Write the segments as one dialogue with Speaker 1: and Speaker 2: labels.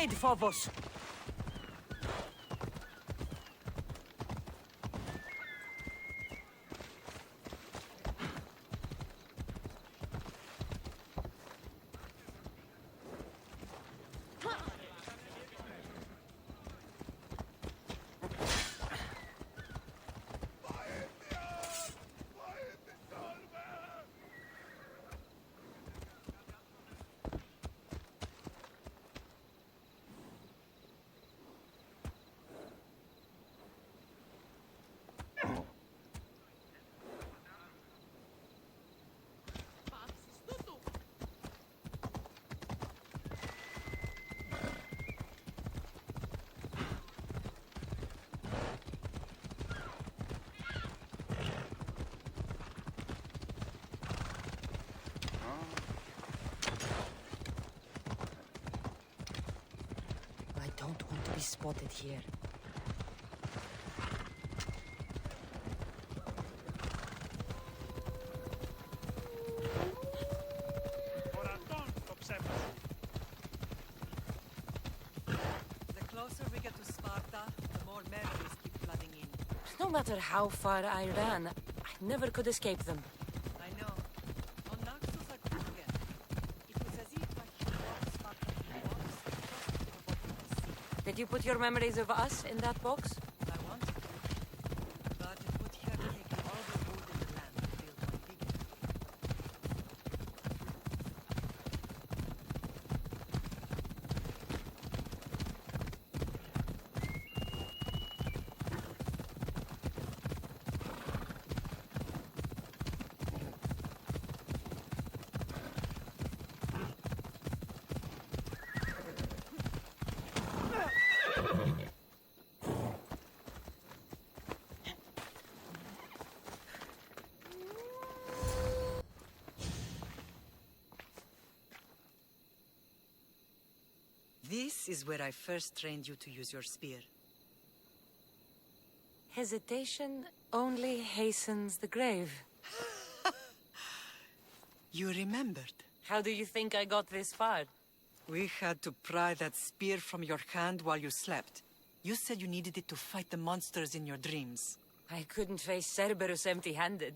Speaker 1: trade, Phobos. I don't want to be spotted here.
Speaker 2: The closer we get to Sparta, the more memories keep flooding in.
Speaker 1: No matter how far I ran, I never could escape them.
Speaker 2: I know. On Naxos I could forget. It was as if I had walked Sparta in a box, just to the bottom of the sea.
Speaker 1: Did you put your memories of us in that box?
Speaker 2: I wanted to, but it would have taken all the wood in the land to build one bigger. This is where I first trained you to use your spear.
Speaker 1: Hesitation only hastens the grave.
Speaker 2: You remembered.
Speaker 1: How do you think I got this far?
Speaker 2: We had to pry that spear from your hand while you slept. You said you needed it to fight the monsters in your dreams.
Speaker 1: I couldn't face Cerberus empty-handed.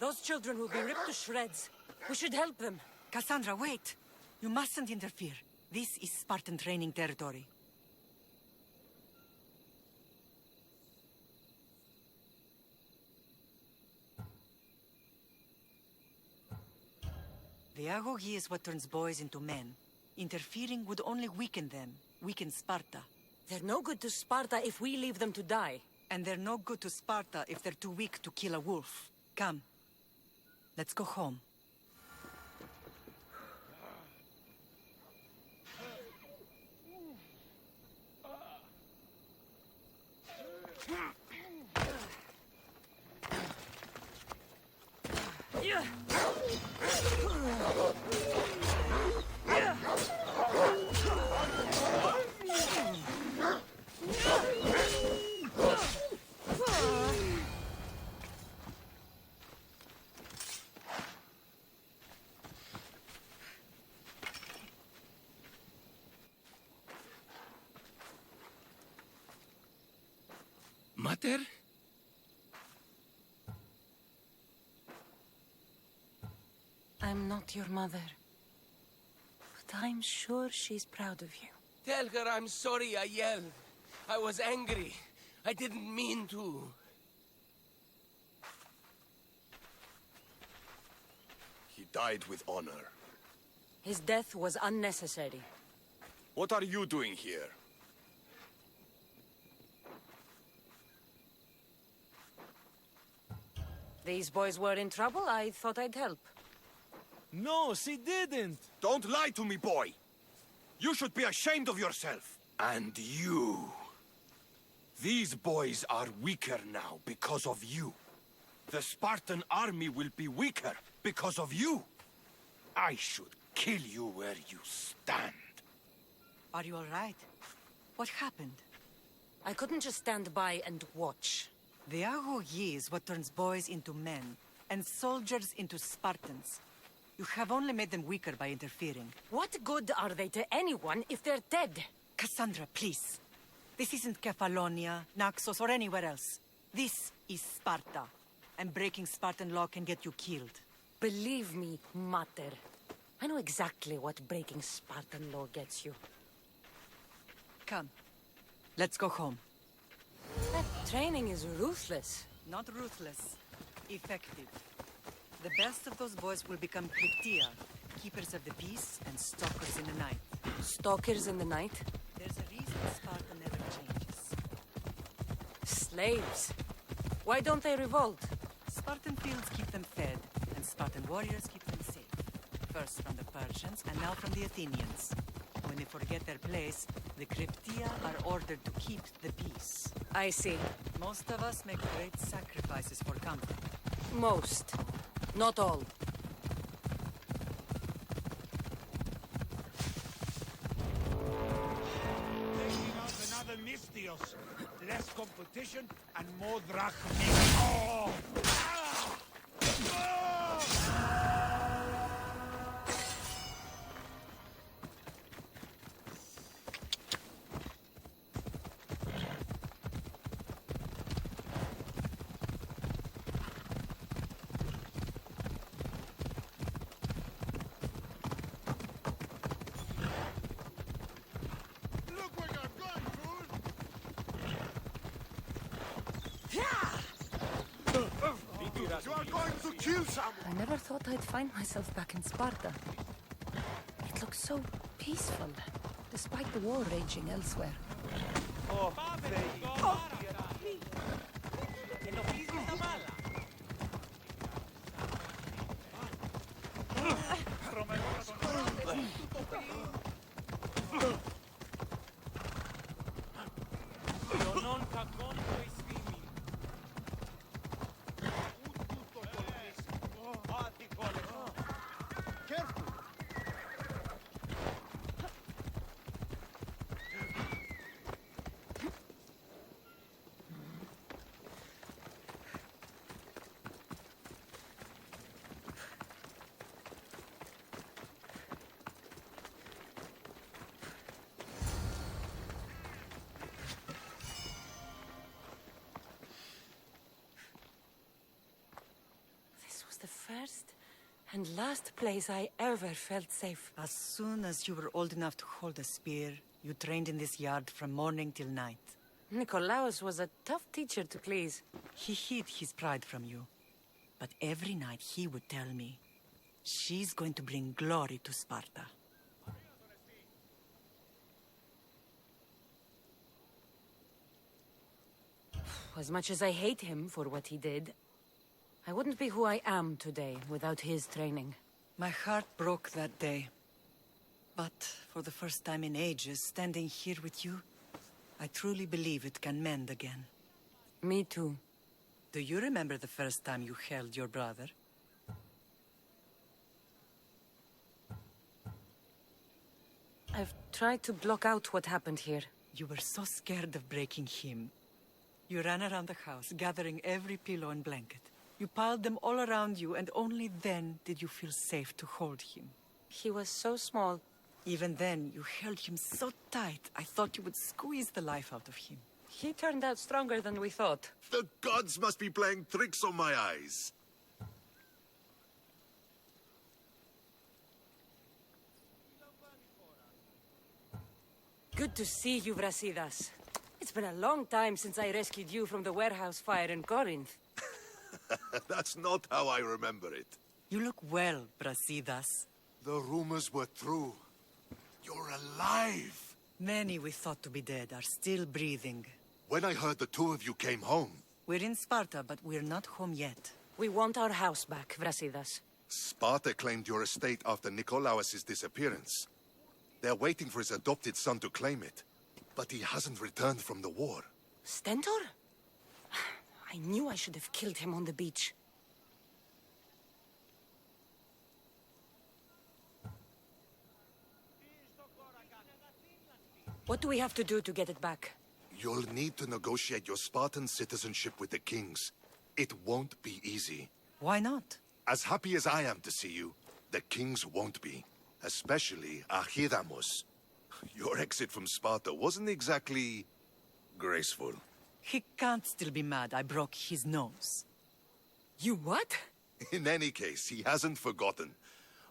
Speaker 1: Those children will be ripped to shreds. We should help them.
Speaker 2: Cassandra, wait! You mustn't interfere. This is Spartan training territory. The Agogi is what turns boys into men. Interfering would only weaken them, weaken Sparta.
Speaker 1: They're no good to Sparta if we leave them to die.
Speaker 2: And they're no good to Sparta if they're too weak to kill a wolf. Come. Let's go home.
Speaker 3: Mater?
Speaker 1: I'm not your mother. But I'm sure she's proud of you.
Speaker 3: Tell her I'm sorry I yelled. I was angry. I didn't mean to.
Speaker 4: He died with honor.
Speaker 1: His death was unnecessary.
Speaker 4: What are you doing here?
Speaker 1: These boys were in trouble. I thought I'd help.
Speaker 5: No, she didn't!
Speaker 4: Don't lie to me, boy! You should be ashamed of yourself. And you. These boys are weaker now because of you. The Spartan army will be weaker because of you. I should kill you where you stand.
Speaker 2: Are you all right? What happened?
Speaker 1: I couldn't just stand by and watch.
Speaker 2: The Agogi is what turns boys into men, and soldiers into Spartans. You have only made them weaker by interfering.
Speaker 1: What good are they to anyone if they're dead?
Speaker 2: Cassandra, please. This isn't Kefalonia, Naxos, or anywhere else. This is Sparta. And breaking Spartan law can get you killed.
Speaker 1: Believe me, Mater. I know exactly what breaking Spartan law gets you.
Speaker 2: Come. Let's go home.
Speaker 1: That training is ruthless.
Speaker 2: Not ruthless. Effective. The best of those boys will become Cryptia, keepers of the peace and stalkers in the night.
Speaker 1: Stalkers in the night?
Speaker 2: There's a reason Sparta never changes.
Speaker 1: Slaves. Why don't they revolt?
Speaker 2: Spartan fields keep them fed, and Spartan warriors keep them safe. First from the Persians, and now from the Athenians. When they forget their place, the Cryptia are ordered to keep the peace.
Speaker 1: I see.
Speaker 2: Most of us make great sacrifices for comfort.
Speaker 1: Most. Not all.
Speaker 6: Taking out another Mystios. Less competition and more drachmae. Oh! Ah! Ah! Look what I've done, dude! You are going to kill someone!
Speaker 1: I never thought I'd find myself back in Sparta. It looks so peaceful, despite the war raging elsewhere. This was the first and last place I ever felt safe.
Speaker 2: As soon as you were old enough to hold a spear, you trained in this yard from morning till night.
Speaker 1: Nikolaos was a tough teacher to please.
Speaker 2: He hid his pride from you. But every night he would tell me, she's going to bring glory to Sparta.
Speaker 1: As much as I hate him for what he did, I wouldn't be who I am today without his training.
Speaker 2: My heart broke that day. But for the first time in ages, standing here with you, I truly believe it can mend again.
Speaker 1: Me too.
Speaker 2: Do you remember the first time you held your brother?
Speaker 1: I've tried to block out what happened here.
Speaker 2: You were so scared of breaking him. You ran around the house, gathering every pillow and blanket. You piled them all around you, and only then did you feel safe to hold him.
Speaker 1: He was so small.
Speaker 2: Even then, you held him so tight, I thought you would squeeze the life out of him.
Speaker 1: He turned out stronger than we thought.
Speaker 7: The gods must be playing tricks on my eyes.
Speaker 1: Good to see you, Brasidas. It's been a long time since I rescued you from the warehouse fire in Corinth.
Speaker 7: That's not how I remember it.
Speaker 2: You look well, Brasidas.
Speaker 7: The rumors were true. You're alive!
Speaker 2: Many we thought to be dead are still breathing.
Speaker 7: When I heard the two of you came home,
Speaker 2: We're in Sparta, but we're not home yet.
Speaker 1: We want our house back, Brasidas.
Speaker 7: Sparta claimed your estate after Nikolaos' disappearance. They're waiting for his adopted son to claim it. But he hasn't returned from the war.
Speaker 1: Stentor? I knew I should have killed him on the beach. What do we have to do to get it back?
Speaker 7: You'll need to negotiate your Spartan citizenship with the kings. It won't be easy.
Speaker 2: Why not?
Speaker 7: As happy as I am to see you, The kings won't be. Especially Ahiramos. Your exit from Sparta wasn't exactly graceful.
Speaker 2: He can't still be mad I broke his nose.
Speaker 1: You what?
Speaker 7: In any case, he hasn't forgotten.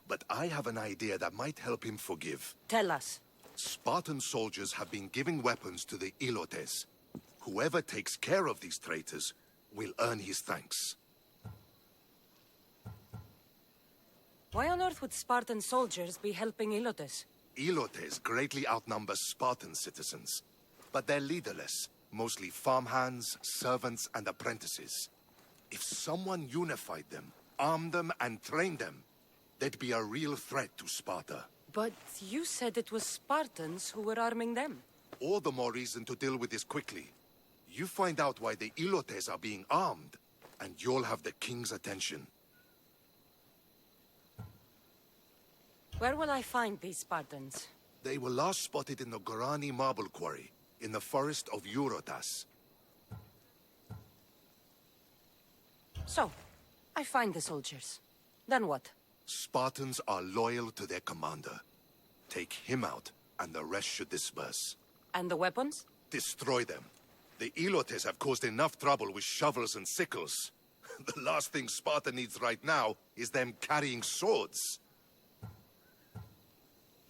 Speaker 7: But I have an idea that might help him forgive.
Speaker 1: Tell us.
Speaker 7: Spartan soldiers have been giving weapons to the Ilotes. Whoever takes care of these traitors will earn his thanks.
Speaker 1: Why on earth would Spartan soldiers be helping Ilotes?
Speaker 7: Ilotes greatly outnumber Spartan citizens. But they're leaderless. Mostly farmhands, servants, and apprentices. If someone unified them, armed them, and trained them, they'd be a real threat to Sparta.
Speaker 1: But you said it was Spartans who were arming them.
Speaker 7: All the more reason to deal with this quickly. You find out why the Ilotes are being armed, and you'll have the king's attention.
Speaker 1: Where will I find these Spartans?
Speaker 7: They were last spotted in the Gorani marble quarry, in the forest of Eurotas.
Speaker 1: So, I find the soldiers. Then what?
Speaker 7: Spartans are loyal to their commander. Take him out, and the rest should disperse.
Speaker 1: And the weapons?
Speaker 7: Destroy them. The Ilotes have caused enough trouble with shovels and sickles. The last thing Sparta needs right now is them carrying swords.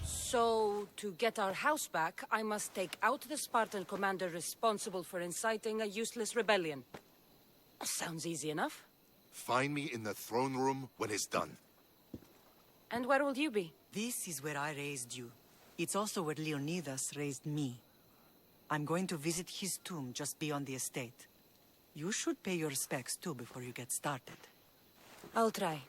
Speaker 1: So, to get our house back, I must take out the Spartan commander responsible for inciting a useless rebellion. Sounds easy enough.
Speaker 7: Find me in the throne room when it's done.
Speaker 1: And where will you be?
Speaker 2: This is where I raised you. It's also where Leonidas raised me. I'm going to visit his tomb just beyond the estate. You should pay your respects too before you get started.
Speaker 1: I'll try.